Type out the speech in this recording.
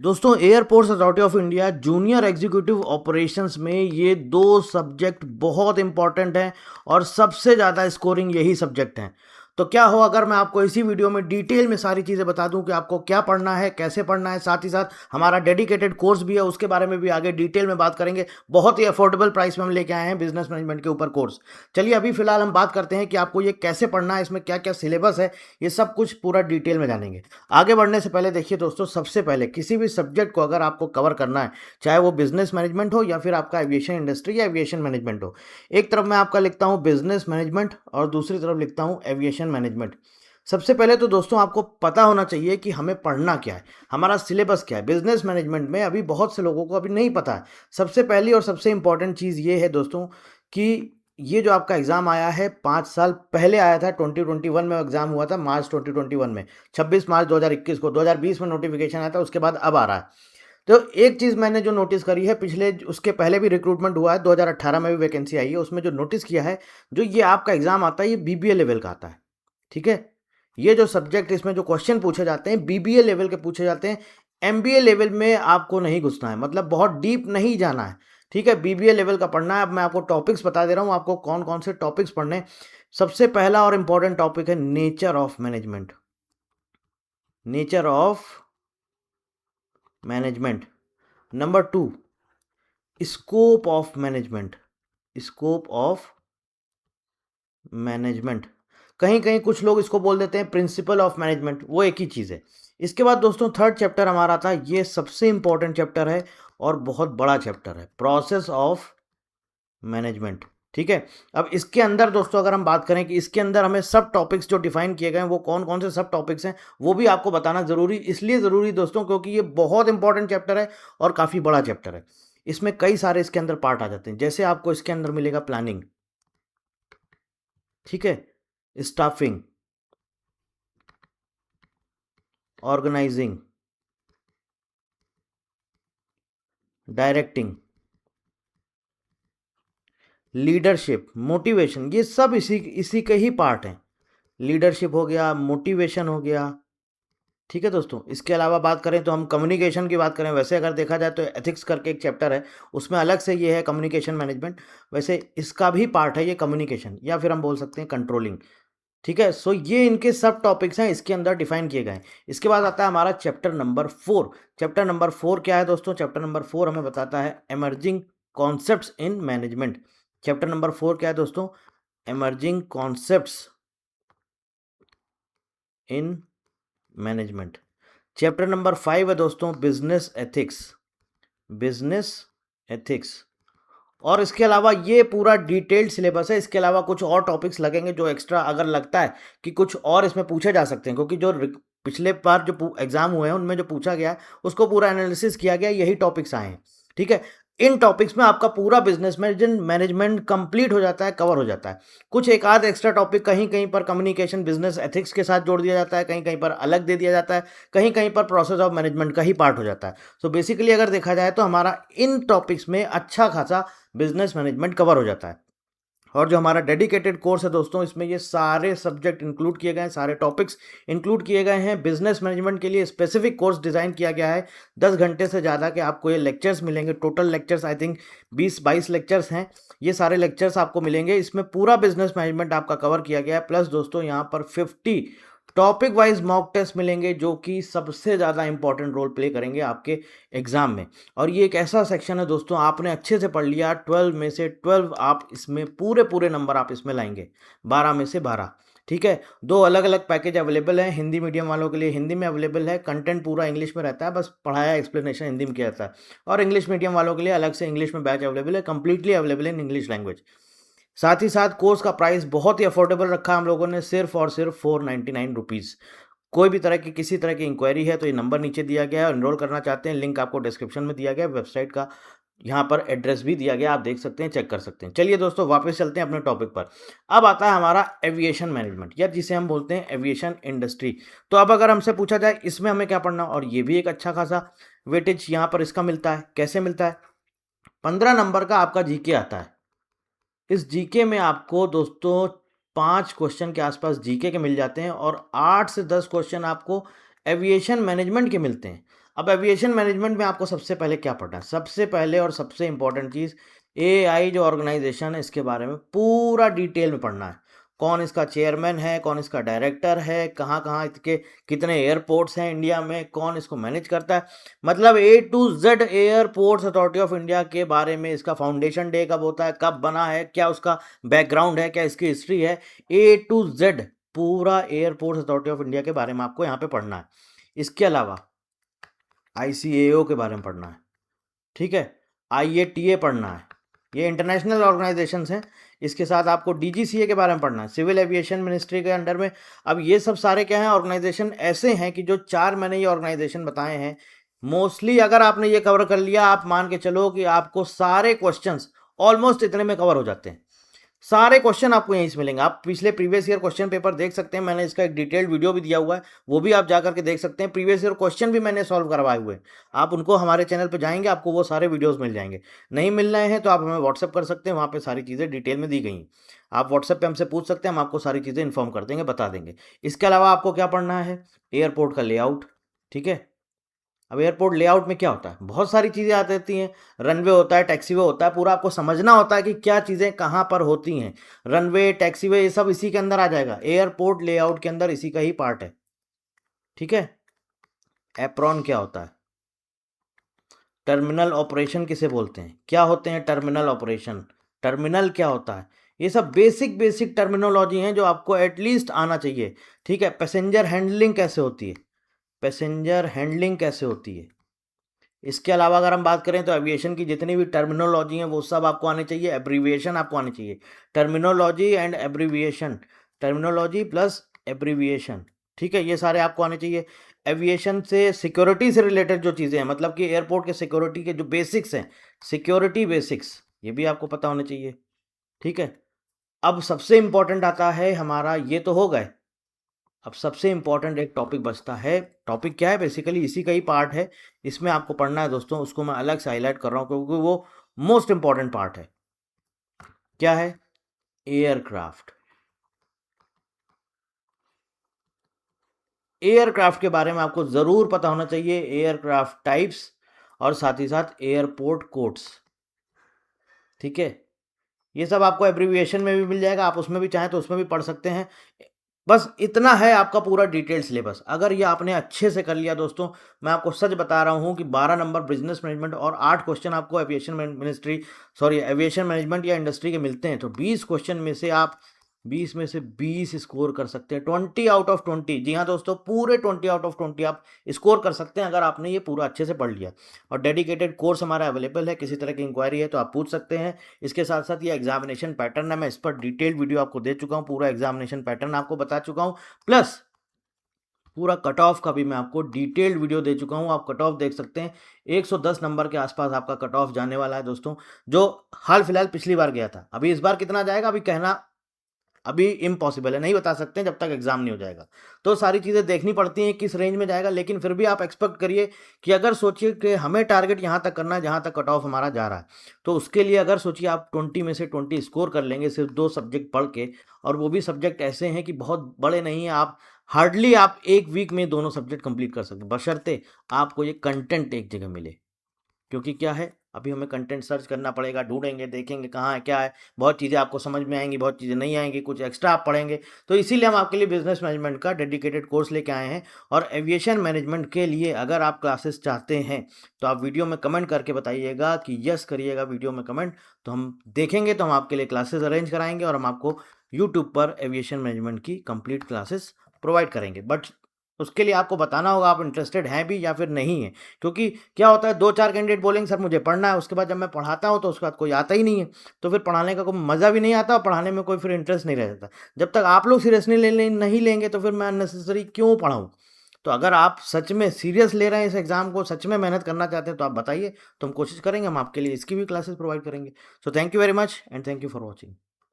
दोस्तों, airports authority of India junior executive operations में ये दो सब्जेक्ट बहुत इंपॉर्टेंट हैं और सबसे ज़्यादा स्कोरिंग यही सब्जेक्ट हैं। तो क्या हो अगर मैं आपको इसी वीडियो में डिटेल में सारी चीज़ें बता दूं कि आपको क्या पढ़ना है, कैसे पढ़ना है। साथ ही साथ हमारा डेडिकेटेड कोर्स भी है, उसके बारे में भी आगे डिटेल में बात करेंगे। बहुत ही अफोर्डेबल प्राइस में हम लेके आए हैं बिजनेस मैनेजमेंट के ऊपर कोर्स। चलिए अभी फिलहाल हम बात करते हैं कि आपको ये कैसे पढ़ना है, इसमें क्या क्या सिलेबस है, ये सब कुछ पूरा डिटेल में जानेंगे। आगे बढ़ने से पहले देखिए दोस्तों, सबसे पहले किसी भी सब्जेक्ट को अगर आपको कवर करना है, चाहे वो बिजनेस मैनेजमेंट हो या फिर आपका एविएशन इंडस्ट्री या एविएशन मैनेजमेंट हो। एक तरफ मैं आपका लिखता हूं बिजनेस मैनेजमेंट और दूसरी तरफ लिखता हूं एविएशन मैनेजमेंट। सबसे पहले तो दोस्तों आपको पता होना चाहिए कि हमें पढ़ना क्या है, हमारा सिलेबस क्या है। बिजनेस मैनेजमेंट में अभी बहुत से लोगों को अभी नहीं पता है। सबसे पहली और सबसे इंपॉर्टेंट चीज़ ये है दोस्तों कि ये जो आपका एग्ज़ाम आया है 5 साल पहले आया था। 2021 में एग्ज़ाम हुआ था, मार्च 2021 में, 26 मार्च 2021 को। 2020 में नोटिफिकेशन आया था, उसके बाद अब आ रहा है। तो एक चीज़ मैंने जो नोटिस करी है, पिछले उसके पहले भी रिक्रूटमेंट हुआ है, 2018 में भी वैकेंसी आई है, उसमें जो नोटिस किया है, जो ये आपका एग्ज़ाम आता है ये बीबीए लेवल का आता है। ठीक है, ये जो सब्जेक्ट, इसमें जो क्वेश्चन पूछे जाते हैं बीबीए लेवल के पूछे जाते हैं। एमबीए लेवल में आपको नहीं घुसना है, मतलब बहुत डीप नहीं जाना है। ठीक है, बीबीए लेवल का पढ़ना है। अब मैं आपको टॉपिक्स बता दे रहा हूँ, आपको कौन कौन से टॉपिक्स पढ़ने हैं। सबसे पहला और इंपॉर्टेंट टॉपिक है nature of management. Nature of management. Number 2, scope of management. Scope of management. कहीं कहीं कुछ लोग इसको बोल देते हैं प्रिंसिपल ऑफ मैनेजमेंट, वो एक ही चीज़ है। इसके बाद दोस्तों थर्ड चैप्टर हमारा था, ये सबसे इंपॉर्टेंट चैप्टर है और बहुत बड़ा चैप्टर है, प्रोसेस ऑफ मैनेजमेंट। ठीक है, अब इसके अंदर दोस्तों अगर हम बात करें कि इसके अंदर हमें सब टॉपिक्स जो डिफाइन किए गए हैं वो कौन कौन से सब टॉपिक्स हैं, वो भी आपको बताना ज़रूरी, इसलिए ज़रूरी दोस्तों क्योंकि ये बहुत इंपॉर्टेंट चैप्टर है और काफ़ी बड़ा चैप्टर है। इसमें कई सारे इसके अंदर पार्ट आ जाते हैं। जैसे आपको इसके अंदर मिलेगा प्लानिंग, ठीक है, staffing, organising, directing, leadership, motivation, ये सब इसी इसी के ही पार्ट हैं। लीडरशिप हो गया, मोटिवेशन हो गया। ठीक है दोस्तों, इसके अलावा बात करें तो हम कम्युनिकेशन की बात करें, वैसे अगर देखा जाए तो एथिक्स करके एक चैप्टर है, उसमें अलग से ये है कम्युनिकेशन मैनेजमेंट। वैसे इसका भी पार्ट है ये कम्युनिकेशन, या फिर हम बोल सकते हैं कंट्रोलिंग। ठीक है, सो ये इनके सब टॉपिक्स हैं, इसके अंदर डिफाइन किए गए हैं। इसके बाद आता है हमारा चैप्टर नंबर 4। चैप्टर नंबर 4 क्या है दोस्तों? चैप्टर नंबर 4 हमें बताता है emerging concepts in management. Chapter number 4 क्या है दोस्तों? Emerging concepts in management. Chapter number 5 है दोस्तों बिजनेस एथिक्स। Business ethics. और इसके अलावा ये पूरा डिटेल्ड सिलेबस है। इसके अलावा कुछ और टॉपिक्स लगेंगे जो एक्स्ट्रा अगर लगता है कि कुछ और इसमें पूछे जा सकते हैं, क्योंकि जो पिछले बार जो एग्जाम हुए हैं उनमें जो पूछा गया है उसको पूरा एनालिसिस किया गया, यही टॉपिक्स आए हैं। ठीक है, इन टॉपिक्स में आपका पूरा बिजनेस मैनेजमेंट कंप्लीट हो जाता है, कवर हो जाता है। कुछ एक आध एक्स्ट्रा टॉपिक कहीं कहीं पर कम्युनिकेशन बिजनेस एथिक्स के साथ जोड़ दिया जाता है, कहीं कहीं पर अलग दे दिया जाता है, कहीं कहीं पर प्रोसेस ऑफ मैनेजमेंट का ही पार्ट हो जाता है। सो बेसिकली अगर देखा जाए तो हमारा इन टॉपिक्स में अच्छा खासा बिजनेस मैनेजमेंट कवर हो जाता है। और जो हमारा डेडिकेटेड कोर्स है दोस्तों, इसमें ये सारे सब्जेक्ट इंक्लूड किए गए हैं, सारे टॉपिक्स इंक्लूड किए गए हैं। बिजनेस मैनेजमेंट के लिए स्पेसिफिक कोर्स डिज़ाइन किया गया है। 10 घंटे से ज़्यादा के आपको ये लेक्चर्स मिलेंगे। Total lectures I think 20-22 lectures हैं। ये सारे लेक्चर्स आपको मिलेंगे, इसमें पूरा बिजनेस मैनेजमेंट आपका कवर किया गया है। प्लस दोस्तों यहाँ पर 50 टॉपिक वाइज मॉक टेस्ट मिलेंगे, जो कि सबसे ज़्यादा इंपॉर्टेंट रोल प्ले करेंगे आपके एग्जाम में। और ये एक ऐसा सेक्शन है दोस्तों, आपने अच्छे से पढ़ लिया, 12 में से 12 आप इसमें पूरे पूरे नंबर आप इसमें लाएंगे, 12 में से 12। ठीक है, 2 अलग अलग पैकेज अवेलेबल हैं। हिंदी मीडियम वालों के लिए हिंदी में अवेलेबल है, कंटेंट पूरा इंग्लिश में रहता है, बस पढ़ाया एक्सप्लेनेशन हिंदी में किया जाता है। और इंग्लिश मीडियम वालों के लिए अलग से इंग्लिश में बैच अवेलेबल है, completely available in English language. साथ ही साथ कोर्स का प्राइस बहुत ही अफोर्डेबल रखा हम लोगों ने, सिर्फ और सिर्फ 499 रुपीज़। कोई भी तरह की किसी तरह की इंक्वायरी है तो ये नंबर नीचे दिया गया है, एनरोल करना चाहते हैं लिंक आपको डिस्क्रिप्शन में दिया गया है, वेबसाइट का यहाँ पर एड्रेस भी दिया गया, आप देख सकते हैं, चेक कर सकते हैं। चलिए दोस्तों वापस चलते हैं अपने टॉपिक पर। अब आता है हमारा एविएशन मैनेजमेंट, या जिसे हम बोलते हैं एविएशन इंडस्ट्री। तो अब अगर हमसे पूछा जाए इसमें हमें क्या पढ़ना, और ये भी एक अच्छा खासा वेटेज यहाँ पर इसका मिलता है। कैसे मिलता है? 15 नंबर का आपका जीके आता है। इस जीके में आपको दोस्तों 5 क्वेश्चन के आसपास जीके के मिल जाते हैं और 8 से 10 क्वेश्चन आपको एविएशन मैनेजमेंट के मिलते हैं। अब एविएशन मैनेजमेंट में आपको सबसे पहले क्या पढ़ना है, सबसे पहले और सबसे इंपॉर्टेंट चीज़ एआई जो ऑर्गेनाइजेशन है इसके बारे में पूरा डिटेल में पढ़ना है। कौन इसका चेयरमैन है, कौन इसका डायरेक्टर है, कहाँ कहाँ इसके कितने एयरपोर्ट्स हैं इंडिया में, कौन इसको मैनेज करता है, मतलब A to Z airports authority of India के बारे में, इसका फाउंडेशन डे कब होता है, कब बना है, क्या उसका बैकग्राउंड है, क्या इसकी हिस्ट्री है, ए टू जेड पूरा एयरपोर्ट्स अथॉरिटी ऑफ इंडिया के बारे में आपको यहाँ पे पढ़ना है। इसके अलावा ICAO के बारे में पढ़ना है, ठीक है, IATA पढ़ना है, ये इंटरनेशनल ऑर्गेनाइजेशंस हैं। इसके साथ आपको DGCA के बारे में पढ़ना है, सिविल एविएशन मिनिस्ट्री के अंडर में। अब ये सब सारे क्या हैं, ऑर्गेनाइजेशन ऐसे हैं कि जो 4 मैंने ये ऑर्गेनाइजेशन बताए हैं, मोस्टली अगर आपने ये कवर कर लिया, आप मान के चलो कि आपको सारे क्वेश्चंस ऑलमोस्ट इतने में कवर हो जाते हैं। सारे क्वेश्चन आपको यहीं से मिलेंगे। आप पिछले प्रीवियस ईयर क्वेश्चन पेपर देख सकते हैं, मैंने इसका एक डिटेल्ड वीडियो भी दिया हुआ है, वो भी आप जा करके देख सकते हैं। प्रीवियस ईयर क्वेश्चन भी मैंने सॉल्व करवाए हुए हैं, आप उनको हमारे चैनल पर जाएंगे, आपको वो सारे वीडियोस मिल जाएंगे। नहीं मिल रहे हैं तो आप हमें व्हाट्सअप कर सकते हैं, वहाँ पर सारी चीज़ें डिटेल में दी गई हैं। आप व्हाट्सएप पर हमसे पूछ सकते हैं, हम आपको सारी चीज़ें इन्फॉर्म कर देंगे, बता देंगे। इसके अलावा आपको क्या पढ़ना है, एयरपोर्ट का लेआउट, ठीक है। अब एयरपोर्ट लेआउट में क्या होता है, बहुत सारी चीज़ें आ जाती हैं, रनवे होता है, टैक्सीवे होता है, पूरा आपको समझना होता है कि क्या चीज़ें कहाँ पर होती हैं। रनवे, टैक्सीवे, ये सब इसी के अंदर आ जाएगा, एयरपोर्ट लेआउट के अंदर इसी का ही पार्ट है, ठीक है। एप्रॉन क्या होता है, टर्मिनल ऑपरेशन किसे बोलते हैं, क्या होते हैं टर्मिनल ऑपरेशन, टर्मिनल क्या होता है, ये सब बेसिक बेसिक टर्मिनोलॉजी हैं जो आपको एटलीस्ट आना चाहिए, ठीक है। पैसेंजर हैंडलिंग कैसे होती है, पैसेंजर हैंडलिंग कैसे होती है। इसके अलावा अगर हम बात करें तो एविएशन की जितनी भी टर्मिनोलॉजी हैं वो सब आपको आने चाहिए, एब्रीविएशन आपको आने चाहिए, terminology and abbreviation, terminology plus abbreviation, ठीक है, ये सारे आपको आने चाहिए। एविएशन से सिक्योरिटी से रिलेटेड जो चीज़ें हैं, मतलब कि एयरपोर्ट के सिक्योरिटी के जो बेसिक्स हैं, सिक्योरिटी बेसिक्स, ये भी आपको पता होने चाहिए, ठीक है। अब सबसे इंपॉर्टेंट आता है हमारा, ये तो हो गए, अब सबसे इंपॉर्टेंट एक टॉपिक बचता है। टॉपिक क्या है, बेसिकली इसी का ही पार्ट है, इसमें आपको पढ़ना है दोस्तों, उसको मैं अलग से हाईलाइट कर रहा हूँ क्योंकि वो मोस्ट इंपॉर्टेंट पार्ट है। क्या है, एयरक्राफ्ट। एयरक्राफ्ट के बारे में आपको ज़रूर पता होना चाहिए, एयरक्राफ्ट टाइप्स और साथ ही साथ एयरपोर्ट कोड्स, ठीक है। ये सब आपको एब्रीविएशन में भी मिल जाएगा, आप उसमें भी चाहें तो उसमें भी पढ़ सकते हैं। बस इतना है आपका पूरा डिटेल सिलेबस। अगर ये आपने अच्छे से कर लिया दोस्तों, मैं आपको सच बता रहा हूँ कि 12 नंबर बिजनेस मैनेजमेंट और 8 क्वेश्चन आपको एविएशन मैनेजमेंट या इंडस्ट्री के मिलते हैं, तो 20 क्वेश्चन में से आप 20 में से 20 स्कोर कर सकते हैं, 20 आउट ऑफ 20। जी हाँ दोस्तों, पूरे 20 आउट ऑफ 20 आप स्कोर कर सकते हैं अगर आपने ये पूरा अच्छे से पढ़ लिया। और डेडिकेटेड कोर्स हमारा अवेलेबल है, किसी तरह की इंक्वायरी है तो आप पूछ सकते हैं। इसके साथ साथ ये एग्जामिनेशन पैटर्न है, मैं इस पर डिटेल्ड वीडियो आपको दे चुका हूँ, पूरा एग्जामिनेशन पैटर्न आपको बता चुका हूँ, प्लस पूरा कट ऑफ का भी मैं आपको डिटेल्ड वीडियो दे चुका हूँ, आप कट ऑफ देख सकते हैं। 110 नंबर के आसपास आपका कट ऑफ जाने वाला है दोस्तों, जो हाल फिलहाल पिछली बार गया था। अभी इस बार कितना जाएगा अभी कहना अभी इम्पॉसिबल है, नहीं बता सकते हैं जब तक एग्जाम नहीं हो जाएगा। तो सारी चीज़ें देखनी पड़ती हैं किस रेंज में जाएगा, लेकिन फिर भी आप एक्सपेक्ट करिए कि अगर सोचिए कि हमें टारगेट यहाँ तक करना है जहाँ तक कट ऑफ हमारा जा रहा है, तो उसके लिए अगर सोचिए आप 20 में से 20 स्कोर कर लेंगे सिर्फ 2 सब्जेक्ट पढ़ के, और वो भी सब्जेक्ट ऐसे हैं कि बहुत बड़े नहीं हैं, आप हार्डली आप 1 वीक में दोनों सब्जेक्ट कंप्लीट कर सकते हैं, बशर्ते आपको ये कंटेंट एक जगह मिले। क्योंकि क्या है, अभी हमें कंटेंट सर्च करना पड़ेगा, ढूंढेंगे, देखेंगे कहाँ है क्या है, बहुत चीज़ें आपको समझ में आएंगी, बहुत चीज़ें नहीं आएंगी, कुछ एक्स्ट्रा आप पढ़ेंगे। तो इसीलिए हम आपके लिए बिजनेस मैनेजमेंट का डेडिकेटेड कोर्स लेके आए हैं। और एविएशन मैनेजमेंट के लिए अगर आप क्लासेस चाहते हैं तो आप वीडियो में कमेंट करके बताइएगा कि यस करिएगा वीडियो में कमेंट, तो हम देखेंगे, तो हम आपके लिए क्लासेस अरेंज कराएंगे और हम आपको यूट्यूब पर एविएशन मैनेजमेंट की कंप्लीट क्लासेस प्रोवाइड करेंगे। बट उसके लिए आपको बताना होगा आप इंटरेस्टेड हैं भी या फिर नहीं है। क्योंकि क्या होता है, 2-4 कैंडिडेट बोलेंगे सर मुझे पढ़ना है, उसके बाद जब मैं पढ़ाता हूँ तो उसके बाद कोई आता ही नहीं है, तो फिर पढ़ाने का कोई मज़ा भी नहीं आता और पढ़ाने में कोई फिर इंटरेस्ट नहीं रहता। जब तक आप लोग सीरियसली नहीं लेंगे तो फिर मैं अननेसेसरी क्यों पढ़ाऊँ। तो अगर आप सच में सीरियस ले रहे हैं इस एग्ज़ाम को, सच में मेहनत करना चाहते हैं, तो आप बताइए, तो हम कोशिश करेंगे, हम आपके लिए इसकी भी क्लासेस प्रोवाइड करेंगे। So thank you very much and thank you for watching.